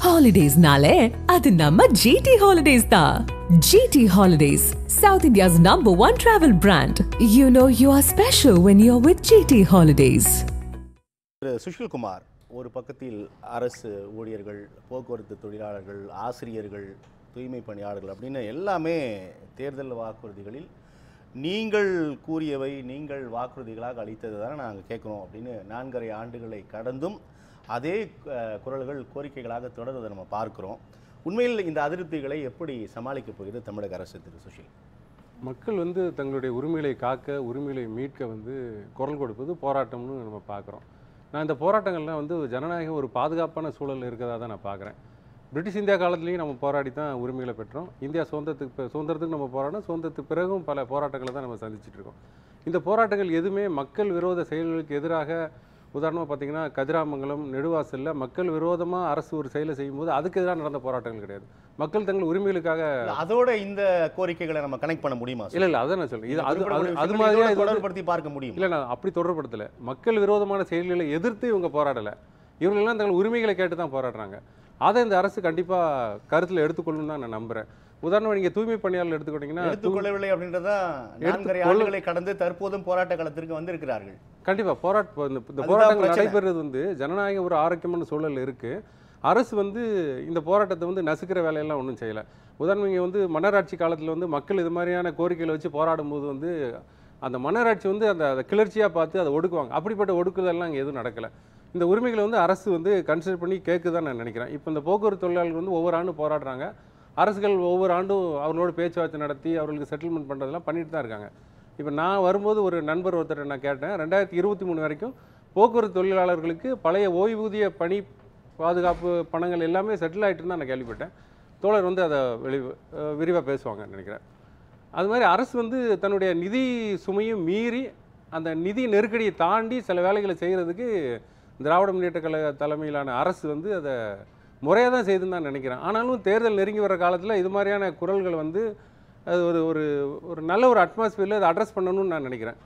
Holidays-nale, adu namma GT Holidays da. GT Holidays, South India's #1 travel brand. You know you are special when you're with GT Holidays. Sushil Kumar, ஒரு பக்கத்தில் அரசு ஊழியர்கள், போக்குவரத்து தொழிலாளர்கள், ஆசிரியர்கள், தூய்மை பணியாளர்கள் அப்படின்னு எல்லாமே தேர்தல் வாக்குறுதிகளில் நீங்கள் கூறியவை நீங்கள் வாக்குறுதிகளாக அளித்தது தானே நாங்கள் கேட்குறோம் அப்படின்னு 4.5 ஆண்டுகளை கடந்தும் அதே குரல்கள் கோரிக்கைகளாக தொடர்வதை நம்ம பார்க்குறோம். உண்மையில் இந்த அதிருப்திகளை எப்படி சமாளிக்கப் போகிறது தமிழக அரசு? திரு சுஷில், மக்கள் தங்களுடைய உரிமைகளை காக்க, உரிமைகளை மீட்க குரல் கொடுப்பது போராட்டம்னு நம்ம பார்க்குறோம். நான் இந்த போராட்டங்கள்லாம் ஜனநாயகம் ஒரு பாதுகாப்பான சூழல் இருக்கிறதா தான் நான் பார்க்குறேன். பிரிட்டிஷ் இந்தியா காலத்துலேயும் நம்ம போராடி தான் உரிமைகளை பெற்றோம். இந்தியா சுதந்திரத்துக்கு நம்ம போராடினோம். சுதந்திரத்துக்கு பிறகும் பல போராட்டங்களை தான் நம்ம சந்திச்சுட்டு இருக்கோம். இந்த போராட்டங்கள் எதுவுமே மக்கள் விரோத செயல்களுக்கு எதிராக, உதாரணமாக பார்த்தீங்கன்னா கதிராமங்கலம், நெடுவாசலில் மக்கள் விரோதமாக அரசு ஒரு செயலை செய்யும்போது அதுக்கு எதிராக நடந்த போராட்டங்கள் கிடையாது. மக்கள் தங்கள் உரிமைகளுக்காக. அதோட இந்த கோரிக்கைகளை நம்ம கனெக்ட் பண்ண முடியுமா? இல்லை, அதை நான் சொல்றேன். அது மாதிரியா தொடர்படுத்தி பார்க்க முடியும்? இல்லை, நான் அப்படி தொடர்படுத்தலை. மக்கள் விரோதமான செயல்களை எதிர்த்து இவங்க போராடலை. இவர்களெல்லாம் தங்கள் உரிமைகளை கேட்டு தான் போராடுறாங்க. அதை இந்த அரசு கண்டிப்பாக கருத்தில் எடுத்துக்கொள்ளும் தான் நான் நம்புகிறேன். உதாரணமாக நீங்கள் தூய்மை பணியாளர்கள் எடுத்துக்கிட்டீங்கன்னா, எடுத்துக்கொள்ளவில்லை அப்படின்றதா 4.5 ஆண்டுகளை கடந்து தற்போதும் போராட்ட களத்திற்கு வந்திருக்கிறார்கள். கண்டிப்பாக இந்த போராட்டங்கள் நடைபெறுறது ஜனநாயக ஒரு ஆரோக்கியமான சூழல் இருக்குது. அரசு இந்த போராட்டத்தை நசுக்கிற வேலையெல்லாம் ஒன்றும் செய்யலை. உதாரணம், இங்கே மன்னராட்சி காலத்தில் மக்கள் இது மாதிரியான கோரிக்கைகளை வச்சு போராடும்போது அந்த மன்னராட்சி அந்த கிளர்ச்சியாக பார்த்து அதை ஒடுக்குவாங்க. அப்படிப்பட்ட ஒடுக்குதெல்லாம் இங்கே எதுவும் நடக்கலை. இந்த உரிமைகளை அரசு கன்சிடர் பண்ணி கேட்குதான் நான் நினைக்கிறேன். இப்போ இந்த போக்குவரத்து தொழிலாளர்கள் ஒவ்வொரு ஆண்டும் போராடுறாங்க. அரசுகள் ஒவ்வொரு ஆண்டும் அவர்களோட பேச்சுவார்த்தை நடத்தி அவர்களுக்கு செட்டில்மெண்ட் பண்ணுறதெல்லாம் பண்ணிட்டு தான் இருக்காங்க. இப்போ நான் வரும்போது ஒரு நண்பர் ஒருத்தர் நான் கேட்டேன், 2023 வரைக்கும் போக்குவரத்து தொழிலாளர்களுக்கு பழைய ஓய்வூதிய பணி பாதுகாப்பு பணங்கள் எல்லாமே செட்டில் ஆகிட்டு தான் நான் கேள்விப்பட்டேன். தோழர் அதை விரிவாக பேசுவாங்கன்னு நினைக்கிறேன். அது மாதிரி அரசு தன்னுடைய நிதி சுமையும் மீறி அந்த நிதி நெருக்கடியை தாண்டி சில வேலைகளை செய்கிறதுக்கு திராவிட முன்னேற்ற கழக தலைமையிலான அரசு அதை முறையாக தான் செய்துன்னு தான் நினைக்கிறேன். ஆனாலும் தேர்தல் நெருங்கி வர காலத்தில் இது மாதிரியான குரல்கள் அது ஒரு ஒரு நல்ல ஒரு அட்மாஸ்பியரில் அதை அட்ரஸ் பண்ணணும்னு நான் நினைக்கிறேன்.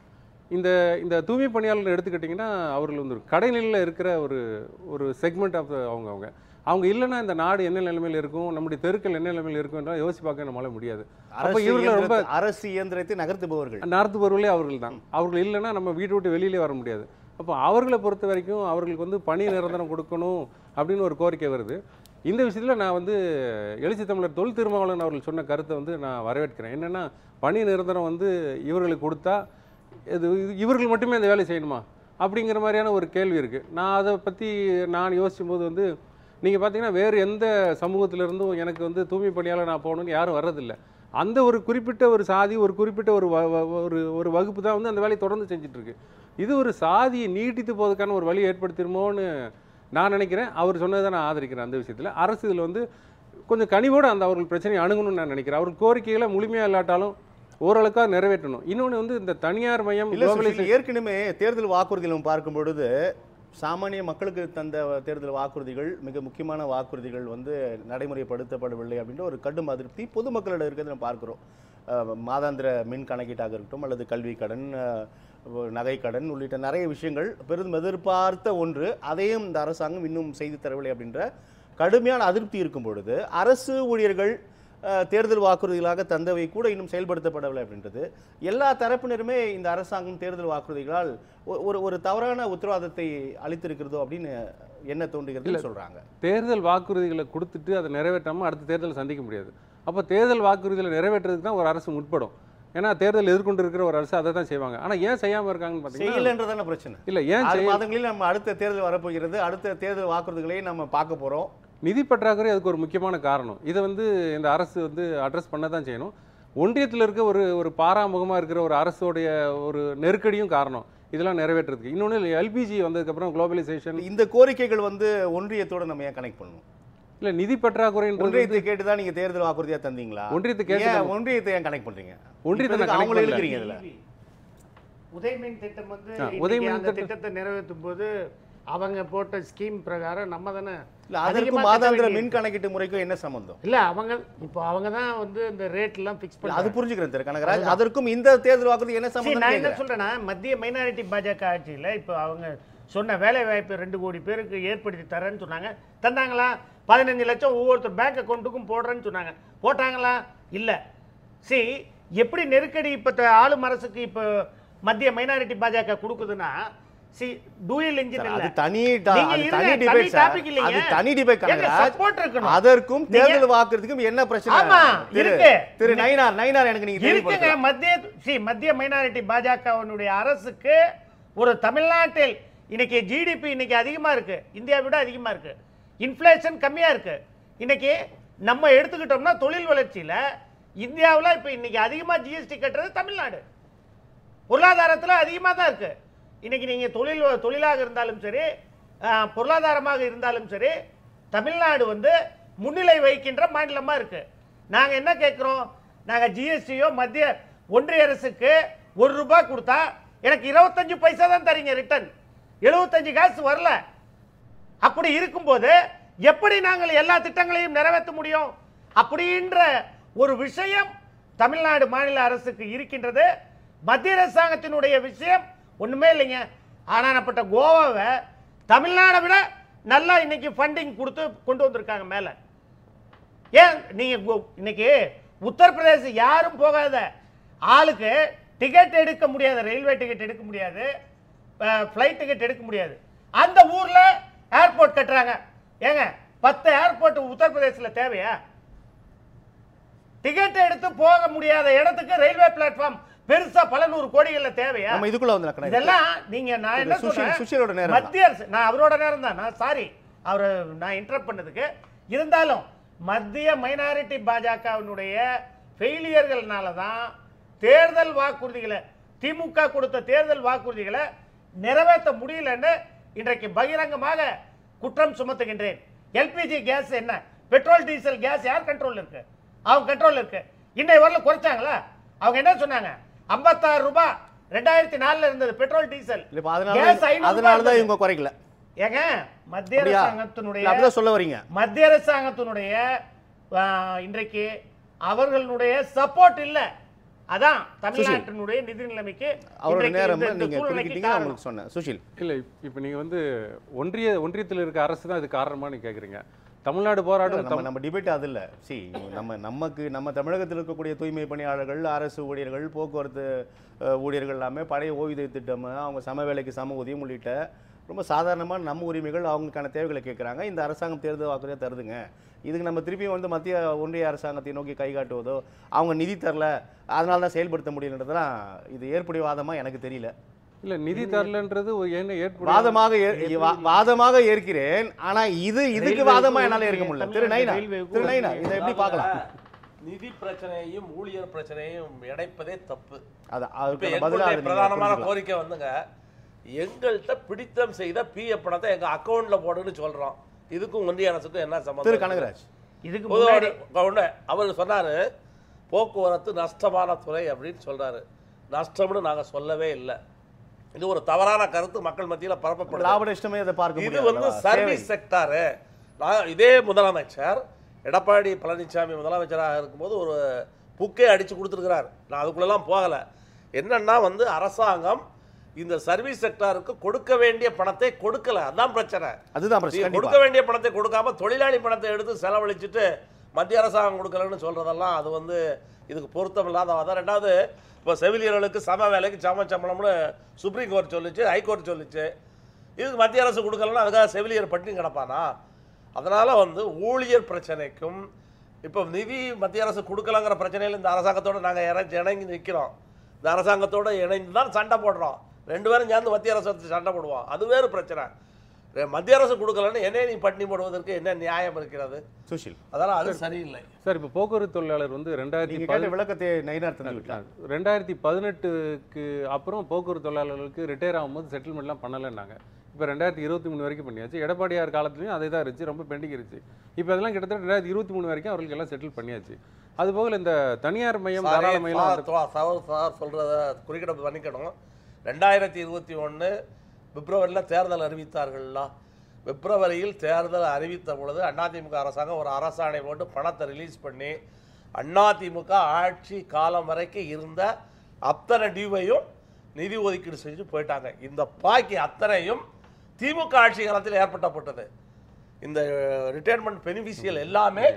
இந்த தூய்மை பணியாளர்கள் எடுத்துக்கிட்டிங்கன்னா, அவர்கள் ஒரு கடைநிலையில் இருக்கிற ஒரு செக்மெண்ட் ஆஃப் அவங்க இல்லைன்னா இந்த நாடு என்ன நிலைமையில் இருக்கும், நம்முடைய தெருக்கள் என்ன நிலைமையில் இருக்கும் யோசிச்சு பார்க்க நம்மளால முடியாது. அப்போ இவர்கள் ரொம்ப அரசு இயந்திரத்தை நகர்த்துபவர்களே அவர்கள் தான். அவர்கள் இல்லைன்னா நம்ம வீட்டை விட்டு வெளியிலே வர முடியாது. அப்போ அவர்களை பொறுத்த வரைக்கும் அவர்களுக்கு பணி நிரந்தரம் கொடுக்கணும் அப்படின்னு ஒரு கோரிக்கை வருது. இந்த விஷயத்தில் நான் எழுச்சி தமிழர் தொல் திருமாவளவன் அவர்கள் சொன்ன கருத்தை நான் வரவேற்கிறேன். என்னென்னா, பணி நிரந்தரம் இவர்களுக்கு கொடுத்தா இவர்கள் மட்டுமே அந்த வேலை செய்யணுமா அப்படிங்கிற மாதிரியான ஒரு கேள்வி இருக்குது. நான் அதை பற்றி நான் யோசிக்கும் போது நீங்கள் பார்த்தீங்கன்னா வேறு எந்த சமூகத்திலிருந்தும் எனக்கு தூய்மை பணியாளர் நான் போகணுன்னு யாரும் வர்றதில்லை. அந்த ஒரு குறிப்பிட்ட ஒரு சாதி, ஒரு குறிப்பிட்ட ஒரு வகுப்பு தான் அந்த வேலையை தொடர்ந்து செஞ்சிட்ருக்கு. இது ஒரு சாதியை நீட்டித்து போவதற்கான ஒரு வழி ஏற்படுத்திடுமோன்னு நான் நினைக்கிறேன். அவர் சொன்னதை நான் ஆதரிக்கிறேன். அந்த விஷயத்தில் அரசு இதில் கொஞ்சம் கனிவோடு அவர்கள் பிரச்சனையை அணுகணும்னு நான் நினைக்கிறேன். அவர்கள் கோரிக்கைகளை முழுமையாக இல்லாட்டாலும் ஓரளவுக்காக நிறைவேற்றணும். இன்னொன்று இந்த தனியார் மையம் ஏற்கனவே தேர்தல் வாக்குறுதிகளும் பார்க்கும் பொழுது சாமானிய மக்களுக்கு தந்த தேர்தல் வாக்குறுதிகள், மிக முக்கியமான வாக்குறுதிகள் நடைமுறைப்படுத்தப்படவில்லை அப்படின்ற ஒரு கடும் அதிருப்தி பொதுமக்களிடம் இருக்கிறது நம்ம பார்க்குறோம். மாதாந்திர மின் கணக்கீட்டாக இருக்கட்டும், அல்லது கல்வி கடன், நகை கடன் உள்ளிட்ட நிறைய விஷயங்கள் பெரிதும் எதிர்பார்த்த ஒன்று. அதையும் இந்த அரசாங்கம் இன்னும் செய்து தரவில்லை அப்படின்ற கடுமையான அதிருப்தி இருக்கும் பொழுது, அரசு ஊழியர்கள் தேர்தல் வாக்குறுதிகளாக தந்தவை கூட இன்னும் செயல்படுத்தப்படவில்லை அப்படின்றது எல்லா தரப்பினருமே இந்த அரசாங்கம் தேர்தல் வாக்குறுதிகளால் ஒரு தவறான உத்தரவாதத்தை அளித்திருக்கிறதோ அப்படின்னு என்ன தோன்றுகிறது சொல்றாங்க. தேர்தல் வாக்குறுதிகளை கொடுத்துட்டு அதை நிறைவேற்றாமல் அடுத்த தேர்தலை சந்திக்க முடியாது. அப்போ தேர்தல் வாக்குறுதிகளை நிறைவேற்றுறதுக்கு தான் ஒரு அரசு முற்படும். ஏன்னா தேர்தல் எதிர்கொண்டு இருக்கிற ஒரு அரசு அதை தான் செய்வாங்க. ஆனால் ஏன் செய்யாமல் இருக்காங்கன்னு பார்த்தீங்கன்னா, செய்யலைன்றதான பிரச்சனை இல்லை. ஏன் 6 மாதங்களில் நம்ம அடுத்த தேர்தல் வரப்போகிறது, அடுத்த தேர்தல் வாக்குறுதிகளை நம்ம பார்க்க போகிறோம். நிதி பற்றாக்குறை அதுக்கு ஒரு முக்கியமான காரணம். இதை இந்த அரசு அட்ரஸ் பண்ண தான் செய்யணும். ஒன்றியத்தில் இருக்க ஒரு பாராமுகமாக இருக்கிற ஒரு அரசோடைய ஒரு நெருக்கடியும் காரணம் இதெல்லாம் நிறைவேற்றுறதுக்கு. இன்னொன்று, எல்பிஜி வந்ததுக்கப்புறம் குளோபலைசேஷன், இந்த கோரிக்கைகள் ஒன்றியத்தோடு நம்ம ஏன் கனெக்ட் பண்ணணும்? இல்லை, நிதி பற்றாக்குறை ஒன்றியத்தை கேட்டு தான் நீங்கள் தேர்தல் வாக்குறுதியாக தந்தீங்களா? ஒன்றியத்தை ஏன் கனெக்ட் பண்ணுறீங்க? ஒன்றியத்தை அவங்களே இருக்கிறீங்க. இதில் உதயமின் திட்டம் உதயமின் திட்டத்தை நிறைவேற்றும் போது அவங்க போட்ட ஸ்கீம் பிரகாரம் நம்ம தானே. அதற்கும் மாதாந்திர மின் கணக்கீட்டு முறைக்கும் என்ன சம்பந்தம்? இல்ல, அவங்க தான் இந்த ரேட் எல்லாம் ஃபிக்ஸ் பண்ணி. அது புரிஞ்சுக்கிறேன் திரு கனகராஜ். அதற்கும் இந்த தேர்தல் வாக்குறுதி என்ன சம்பந்தம்? நான் என்ன சொல்றேன்னா, மத்திய மைனாரிட்டி பாஜக ஆட்சியில் இப்போ அவங்க சொன்ன வேலை வாய்ப்பு 2 கோடி பேருக்கு ஏற்படுத்தி தரேன்னு சொன்னாங்க. தந்தாங்களா? 15 லட்சம் ஒவ்வொருத்தர் பேங்க் அக்கௌண்ட்டுக்கும் போடுறேன்னு சொன்னாங்க. போட்டாங்களா? இல்லை. எப்படி நெருக்கடி இப்போ ஆளும் அரசுக்கு இப்போ மத்திய மைனாரிட்டி பாஜக கொடுக்குதுன்னா டூயல் இன்ஜின் இல்ல, தனி டிபேட். அதற்கும் தேர்தல் வாக்குறதுக்கும் என்ன பிரச்சனை இருக்கு? திரு நயினார் எனக்கு நீங்க இருக்குங்க. மத்திய மைனாரிட்டி பாஜகவினுடைய அரசுக்கு ஒரு தமிழ்நாட்டில் இன்னைக்கு ஜிடிபி இன்னைக்கு அதிகமா இருக்கு, இந்தியாவை விட அதிகமா இருக்கு, இன்ஃப்ளேஷன் கம்மியா இருக்கு. இன்னைக்கு நம்ம எடுத்துக்கிட்டோம்னா தொழில் வளர்ச்சியில இந்தியாவில் இப்ப இன்னைக்கு அதிகமா ஜிஎஸ்டி கட்டுறது தமிழ்நாடு. பொருளாதாரத்தில் அதிகமாக தான் இருக்கு. இன்னைக்கு நீங்க தொழிலாக இருந்தாலும் சரி, பொருளாதாரமாக இருந்தாலும் சரி, தமிழ்நாடு முன்னிலை வைக்கின்ற மாநிலமா இருக்கு. நாங்க என்ன கேட்கிறோம்? நாங்க ஜிஎஸ்டியோ மத்திய ஒன்றிய அரசுக்கு ₹1 கொடுத்தா எனக்கு 25 பைசா தான் தரீங்க ரிட்டர்ன், 75 காசு வரல. அப்படி இருக்கும்போது எப்படி நாங்கள் எல்லா திட்டங்களையும் நிறைவேற்ற முடியும்? அப்படின்ற ஒரு விஷயம் தமிழ்நாடு மாநில அரசுக்கு இருக்கின்றது. மத்திய அரசாங்கத்தினுடைய விஷயம் ஒண்ணுமே இல்லைங்க. ஆனாப்பட்ட கோவாவை தமிழ்நாடை விட நல்லா இன்னைக்கு ஃபண்டிங் கொடுத்து கொண்டு வந்திருக்காங்க மேல. ஏன் நீங்க இன்னைக்கு உத்தரப்பிரதேச யாரும் போகாத ஆளுக்கு டிக்கெட் எடுக்க முடியாது, ரயில்வே டிக்கெட் எடுக்க முடியாது, ஃப்ளைட் டிக்கெட் எடுக்க முடியாது. அந்த ஊர்ல ஏர்போர்ட் கட்டுறாங்க. ஏங்க 10 ஏர்போர்ட் உத்தரப்பிரதேசத்தில் தேவையா? டிக்கெட் எடுத்து போக முடியாத இடத்துக்கு ரயில்வே பிளாட்ஃபார்ம் பெருசா பல 100 கோடிகள்ல தேவையா? நம்ம இதுக்குள்ள வந்து இதெல்லாம் நீங்க நான் என்ன சொல்றேன், மத்திய அரசு, நான் அவரோட நேரம் தான், நான் சாரி அவரை நான் இன்டரப்ட் பண்ணதுக்கு. இருந்தாலும் மத்திய மைனாரிட்டி பாஜகவினுடைய ஃபெயிலியர்கள்னால தான் தேர்தல் வாக்குறுதிகளை, திமுக கொடுத்த தேர்தல் வாக்குறுதிகளை நிறைவேற்ற முடியலன்னு இன்றைக்கு பகிரங்கமாக குற்றம் சுமத்துகின்றேன். எல்பிஜி கேஸ் என்ன, பெட்ரோல் டீசல் கேஸ் யார் கண்ட்ரோல் இருக்கு? அவங்க கண்ட்ரோல் இருக்கு. இன்னை வரல குறைச்சாங்களா? அவங்க என்ன சொன்னாங்க? 56 ரூபாய் 2004 இருந்தது பெட்ரோல் டீசல். அதனாலதான் இவங்க குறைக்கல. ஏங்க மத்திய அரசாங்கத்தினுடைய சொல்ல வரீங்க, மத்திய அரசாங்கத்தினுடைய இன்றைக்கு அவர்களுடைய சப்போர்ட் இல்ல. அதான் தமிழ்நாட்டினுடைய நிதி நிலைமைக்கு அவரோட நேரம் நீங்க குறிப்பிட்டீங்க. உங்களுக்கு சொன்னேன் சுஷில். இல்ல இப்ப நீங்க ஒன்றியத்தில் இருக்க அரசு தான் இது காரணமானு கேக்குறீங்க. தமிழ்நாடு போராட்டம் நம்ம டிபேட் அது இல்லை. நம்ம தமிழகத்தில் இருக்கக்கூடிய தூய்மை பணியாளர்கள், அரசு ஊழியர்கள், போக்குவரத்து ஊழியர்கள் எல்லாமே பழைய ஓய்வூதிய திட்டம், அவங்க சம வேலைக்கு சம ஊதியம் உள்ளிட்ட ரொம்ப சாதாரணமான நம்ம உரிமைகள், அவங்களுக்கான தேவைகளை கேட்குறாங்க. இந்த அரசாங்கம் தேர்தல் வாக்குறுதியாக தருதுங்க. இதுக்கு நம்ம திருப்பியும் மத்திய ஒன்றிய அரசாங்கத்தை நோக்கி கை காட்டுவதோ, அவங்க நிதி தரல அதனால தான் செயல்படுத்த முடியலன்றதுலாம் இது ஏற்புடையவாதமாக எனக்கு தெரியல. இல்ல நிதி தரலன்றது வாதமாக ஏற்கிறேன். ஆனா இதுக்கு வாதமா என்னால ஏற்க முடியல. திரு நயினா இதை எப்படி பார்க்கலாம்? நிதி பிரச்சனையும் ஊழியர் பிரச்சனையும் இணைப்பதே தப்பு. பிரதானமான கோரிக்கை எங்கள்கிட்ட பிடித்தம் செய்த பிஎஃப் பணத்தை எங்க அக்கௌண்ட்ல போடுன்னு சொல்றோம். இதுக்கும் ஒன்றிய அரசுக்கும் என்ன சம்பந்தம்? திரு கனகராஜ் அவர் சொன்னாரு போக்குவரத்து நஷ்டமான துறை அப்படின்னு சொல்றாரு. நஷ்டம்னு நாங்க சொல்லவே இல்லை. இது ஒரு தவறான கருத்து மக்கள் மத்தியில் பரப்பப்படுது. இது சர்வீஸ் செக்டார். இதே முதலமைச்சர் எடப்பாடி பழனிசாமி முதலமைச்சராக இருக்கும்போது ஒரு புக்கே அடிச்சு கொடுத்துருக்கிறார். நான் அதுக்குள்ளெல்லாம் போகலை. என்னன்னா அரசாங்கம் இந்த சர்வீஸ் செக்டாருக்கு கொடுக்க வேண்டிய பணத்தை கொடுக்கல. அதுதான் பிரச்சனை. கொடுக்க வேண்டிய பணத்தை கொடுக்காம தொழிலாளி பணத்தை எடுத்து செலவழிச்சுட்டு மத்திய அரசாங்கம் கொடுக்கலன்னு சொல்றதெல்லாம் அது இதுக்கு பொருத்தம் இல்லாத. ரெண்டாவது இப்போ செவிலியர்களுக்கு சம வேலைக்கு சம சம்பளம்னு சுப்ரீம் கோர்ட் சொல்லிச்சு, ஹைகோர்ட் சொல்லிச்சு. இதுக்கு மத்திய அரசு கொடுக்கலன்னா அதுக்காக செவிலியர் பட்டினி கிடப்பானா? அதனால ஊழியர் பிரச்சனைக்கும் இப்போ நிதி மத்திய அரசு கொடுக்கலங்கிற பிரச்சனையில் இந்த அரசாங்கத்தோடு நாங்கள் இணைஞ்சு நிற்கிறோம். இந்த அரசாங்கத்தோடு இணைந்து தான் சண்டை போடுறோம். 2 பேரும் சேர்ந்து மத்திய அரசு சண்டை போடுவோம். அது வேறு பிரச்சனை. மத்திய அரசு கொடுக்கலன்னு என்ன நீ பட்டினி போடுவதற்கு என்ன நியாயம் இருக்கிறது? சுஷில், அதெல்லாம் அது சரியில்லை சார். இப்போ போக்குவரத்து தொழிலாளர் 2018க்கு அப்புறம் போக்குவரத்து தொழிலாளர்களுக்கு ரிட்டையர் ஆகும்போது செட்டில்மெண்ட்லாம் பண்ணலைன்னாங்க. இப்போ 2023 வரைக்கும் பண்ணியாச்சு. எடப்பாடியார் காலத்துலையும் அதே தான் இருந்துச்சு, ரொம்ப பெண்டிங் இருந்துச்சு. இப்போ அதெல்லாம் கிட்டத்தட்ட 2023 வரைக்கும் அவர்களுக்கு எல்லாம் செட்டில் பண்ணியாச்சு. அதுபோக இந்த தனியார் மையம் தாராள மையம் சொல்றத குறிக்கிட பண்ணிக்கணும். 2021 பிப்ரவரியில் தேர்தல் அறிவித்தார்கள்லாம். பிப்ரவரியில் தேர்தல் அறிவித்த பொழுது அதிமுக அரசாங்கம் ஒரு அரசாணை போட்டு பணத்தை ரிலீஸ் பண்ணி அதிமுக ஆட்சி காலம் வரைக்கும் இருந்த அத்தனை டியூவையும் நிதி ஒதுக்கீடு செஞ்சு போயிட்டாங்க. இந்த பாக்கி அத்தனையும் திமுக ஆட்சி காலத்தில் ஏற்பட்டப்பட்டது. இந்த ரிட்டையர்மெண்ட் பெனிஃபிஷியல் எல்லாமே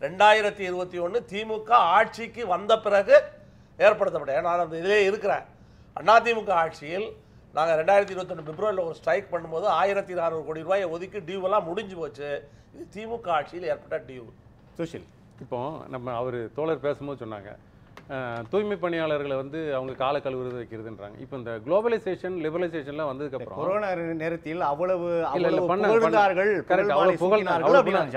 2021 திமுக ஆட்சிக்கு வந்த பிறகு ஏற்படுத்தப்பட்டது. நான் அந்த இதிலே இருக்கிறேன். அதிமுக ஆட்சியில் நாங்கள் 2021 பிப்ரவரியில் ஒரு ஸ்ட்ரைக் பண்ணும்போது 1400 கோடி ரூபாயை ஒதுக்கி டியூவெல்லாம் முடிஞ்சு போச்சு. இது திமுக ஆட்சியில் ஏற்பட்ட டியூ. சுஷில், இப்போ நம்ம அவர் தோழர் பேசும்போது சொன்னாங்க தூய்மை பணியாளர்களை வந்து அவங்க கால கழுவுறது வைக்கிறதுன்றாங்க. இப்போ இந்த குளோபலைசேஷன் லிபரலைசேஷன்லாம் வந்ததுக்கப்புறம் கொரோனா நேரத்தில் அவ்வளவு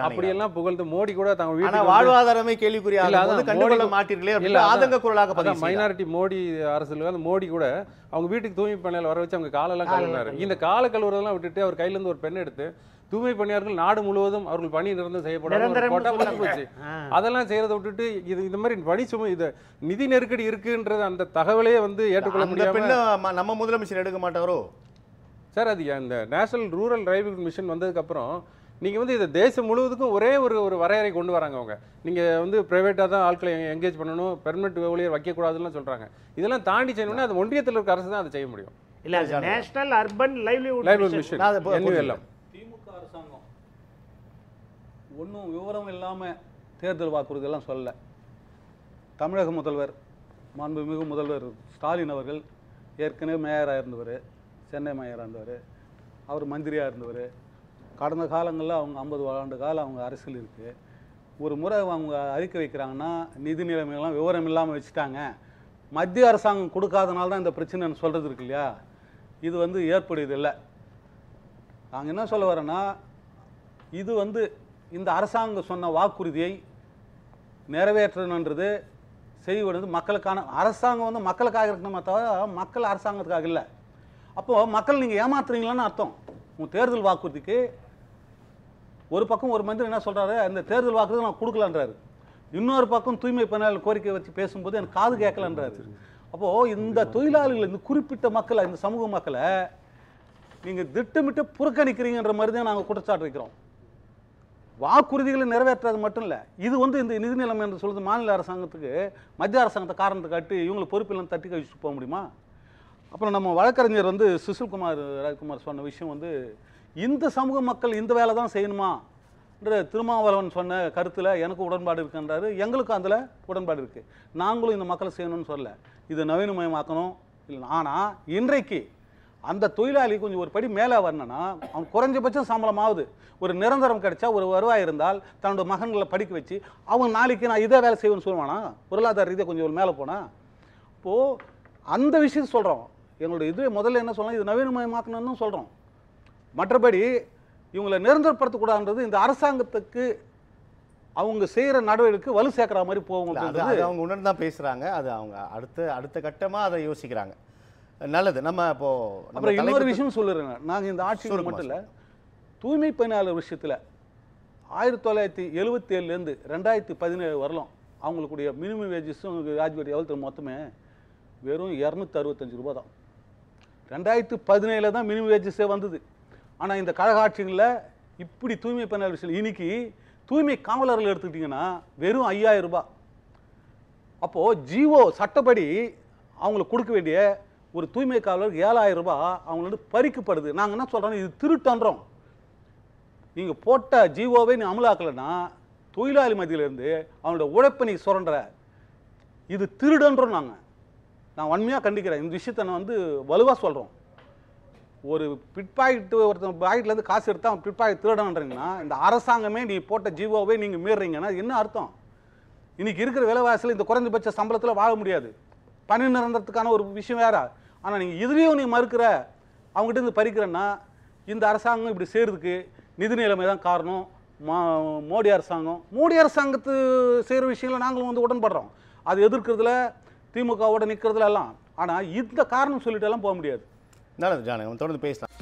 அப்படியெல்லாம் புகழ்ந்து மோடி கூட தங்க வீட்டு வாழ்வாதாரமே கேள்விக்குறியாக மாட்டீர்களே ஆதங்க குரலாக மைனாரிட்டி மோடி அரசுல அந்த மோடி கூட அவங்க வீட்டுக்கு தூய்மை பணியாளர் வர வச்சு அவங்க காலெல்லாம் கழுவினாரு. இந்த கால கழுவுறதெல்லாம் விட்டுட்டு அவர் கையில இருந்து ஒரு பெண் எடுத்து தூய்மை பணியாளர்கள் நாடு முழுவதும் அவர்கள் பணி நிரந்தரம் செய்யப்படாது அதெல்லாம் செய்யறதை விட்டுட்டு இது இந்த மாதிரி பணி சுமை இது நிதி நெருக்கடி இருக்குன்றது அந்த தகவலையே வந்து ஏற்றுக்கொள்ள முடியாம நம்ம முதலமைச்சர் எடுக்க மாட்டாரோ சார்? அது அந்த நேஷனல் ரூரல் லைவ்லிஹுட் மிஷன் வந்ததுக்கு அப்புறம் நீங்க வந்து இதை தேசம் முழுவதுக்கும் ஒரே ஒரு வரையறை கொண்டு வராங்க. அவங்க நீங்க வந்து பிரைவேட்டா தான் ஆட்களை என்கேஜ் பண்ணணும், பெர்மனன்ட் ஊழியர் வைக்கக்கூடாதுன்னு சொல்றாங்க. இதெல்லாம் தாண்டி செய்யணும்னா அது ஒன்றியத்தில் இருக்க அரசு தான் அதை செய்ய முடியும். இல்ல நேஷனல் அர்பன் லைவ்லிஹுட் மிஷன் அரசாங்கம் ஒன்றும் விவரம் இல்லாமல் தேர்தல் வாக்குறுதியெல்லாம் சொல்லலை. தமிழக முதல்வர் மாண்புமிகு முதல்வர் ஸ்டாலின் அவர்கள் ஏற்கனவே மேயராக இருந்தவர், சென்னை மேயராக இருந்தவர், அவர் மந்திரியாக இருந்தவர். கடந்த காலங்களில் அவங்க 50 ஆண்டு காலம் அவங்க அரசியல் இருக்குது. ஒரு முறை அவங்க அறிக்கை வைக்கிறாங்கன்னா நிதி நிலைமைகள்லாம் விவரம் இல்லாமல் வச்சுட்டாங்க, மத்திய அரசாங்கம் கொடுக்காதனால தான் இந்த பிரச்சனைன்னு சொல்கிறது இருக்கு இல்லையா, இது வந்து ஏற்படுது இல்லை. நாங்கள் என்ன சொல்ல வரோன்னா, இது வந்து இந்த அரசாங்கம் சொன்ன வாக்குறுதியை நிறைவேற்றணுன்றது செய்வது மக்களுக்கான அரசாங்கம் வந்து மக்களுக்காக இருக்கணுமே தவிர மக்கள் அரசாங்கத்துக்காக இல்லை. அப்போது மக்கள் நீங்கள் ஏமாத்துறீங்களான்னு அர்த்தம். உங்கள் தேர்தல் வாக்குறுதிக்கு ஒரு பக்கம் ஒரு மந்திரி என்ன சொல்கிறாரு, அந்த தேர்தல் வாக்குறுதி நான் கொடுக்கலன்றாரு. இன்னொரு பக்கம் தூய்மை பணியாளர் கோரிக்கை வச்சு பேசும்போது எனக்கு காது கேட்கலன்றாரு. அப்போது இந்த தொழிலாளிகள் இந்த குறிப்பிட்ட மக்களை இந்த சமூக மக்களை நீங்கள் திட்டமிட்டு புறக்கணிக்கிறீங்கன்ற மாதிரி தான் நாங்கள் குற்றச்சாட்டு வைக்கிறோம். வாக்குறுதிகளை நிறைவேற்றது மட்டும் இல்லை, இது வந்து இந்த நிதி நிலைமை என்று சொல்லுறது மாநில அரசாங்கத்துக்கு மத்திய அரசாங்கத்தை காரணத்தை காட்டி இவங்களுக்கு பொறுப்பில்லாம் தட்டி கழிச்சுட்டு போக முடியுமா? அப்புறம் நம்ம வழக்கறிஞர் வந்து சுசில்குமார் ராஜ்குமார் சொன்ன விஷயம் வந்து இந்த சமூக மக்கள் இந்த வேலை தான் செய்யணுமா என்ற திருமாவளவன் சொன்ன கருத்தில் எனக்கு உடன்பாடு இருக்குன்றாரு. எங்களுக்கும் அதில் உடன்பாடு இருக்குது. நாங்களும் இந்த மக்களை செய்யணும்னு சொல்லலை, இதை நவீனமயமாக்கணும் இல்லை. ஆனால் இன்றைக்கு அந்த தொழிலாளி கொஞ்சம் ஒரு படி மேலே வரணும்னா அவன் குறைஞ்சபட்சம் சம்பளம் ஆகுது, ஒரு நிரந்தரம் கிடைச்சா, ஒரு வருவாய் இருந்தால் தன்னோட மகன்களை படிக்க வச்சு அவன் நாளைக்கு நான் இதே வேலை செய்வேன்னு சொல்லுவானா? பொருளாதார ரீதியாக கொஞ்சம் மேலே போனால் இப்போது அந்த விஷயத்தை சொல்கிறோம். எங்களுடைய இது முதல்ல என்ன சொல்லலாம், இது நவீனமயமாக்கணும்னு சொல்கிறோம். மற்றபடி இவங்களை நிரந்தரப்படுத்தக்கூடாதுன்றது இந்த அரசாங்கத்துக்கு அவங்க செய்கிற நடவடிக்கை வலு சேர்க்குற மாதிரி போகும். அவங்க உணர்ந்து தான் பேசுகிறாங்க. அது அவங்க அடுத்த கட்டமாக அதை யோசிக்கிறாங்க. நல்லது. நம்ம இப்போ அப்புறம் இன்னொரு விஷயம் சொல்லுறேங்க, நாங்கள் இந்த ஆட்சியில் மட்டும் இல்லை, தூய்மை பணியாளர் விஷயத்தில் 1977லேருந்து 2017 வரலாம் அவங்களுக்குடைய மினிமம் வேஜஸும் ராஜ்பேட் எவ்வளோ மொத்தமே வெறும் 265 ரூபா தான். 2017 தான் மினிமம் வேஜஸே வந்தது. ஆனால் இந்த கழக ஆட்சிகளில் இப்படி தூய்மை பணியாளர் விஷயம் இன்னைக்கு தூய்மை காவலர்கள் எடுத்துக்கிட்டிங்கன்னா வெறும் 5000 ரூபாய். அப்போது ஜிஓ சட்டப்படி அவங்களுக்கு கொடுக்க வேண்டிய ஒரு தூய்மை காவலருக்கு 7000 ரூபாய் அவங்களோட பறிக்கப்படுது. நாங்கள் என்ன சொல்கிறோம், இது திருட்டன்றோம். நீங்கள் போட்ட ஜிஓவை நீ அமலாக்கலைன்னா தொழிலாளி மத்தியிலேருந்து அவனோட உழைப்பை நீ சுரண்ட, இது திருடன்றோம். நான் வன்மையாக கண்டிக்கிறேன். இந்த விஷயத்தை நான் வந்து வலுவாக சொல்கிறோம். ஒரு பிட்பாக்கெட்டு ஒருத்தன் பாக்கெட்லேருந்து காசு எடுத்தால் அவன் பிட்பாக்கெட் திருடன்றீங்கன்னா இந்த அரசாங்கமே நீ போட்ட ஜிஓவை நீங்கள் மீறுறீங்கன்னா என்ன அர்த்தம்? இன்றைக்கி இருக்கிற விலைவாசியில் இந்த குறைஞ்சபட்ச சம்பளத்தில் வாழ முடியாது. பணி நிரந்தரத்துக்கான ஒரு விஷயம் வேறு. ஆனால் நீங்கள் இதுலேயும் நீ மறுக்கிற, அவங்ககிட்ட இருந்து பறிக்கிறேன்னா இந்த அரசாங்கம் இப்படி செய்கிறதுக்கு நிதி நிலைமை தான் காரணம். மோடி அரசாங்கத்து செய்கிற விஷயங்களை நாங்களும் வந்து உடன்படுறோம். அது எதிர்க்கிறதுல திமுகவோட நிற்கிறதுல எல்லாம். ஆனால் இந்த காரணம் சொல்லிட்டு எல்லாம் போக முடியாது. நல்லது ஜானகி, தொடர்ந்து பேசலாம்.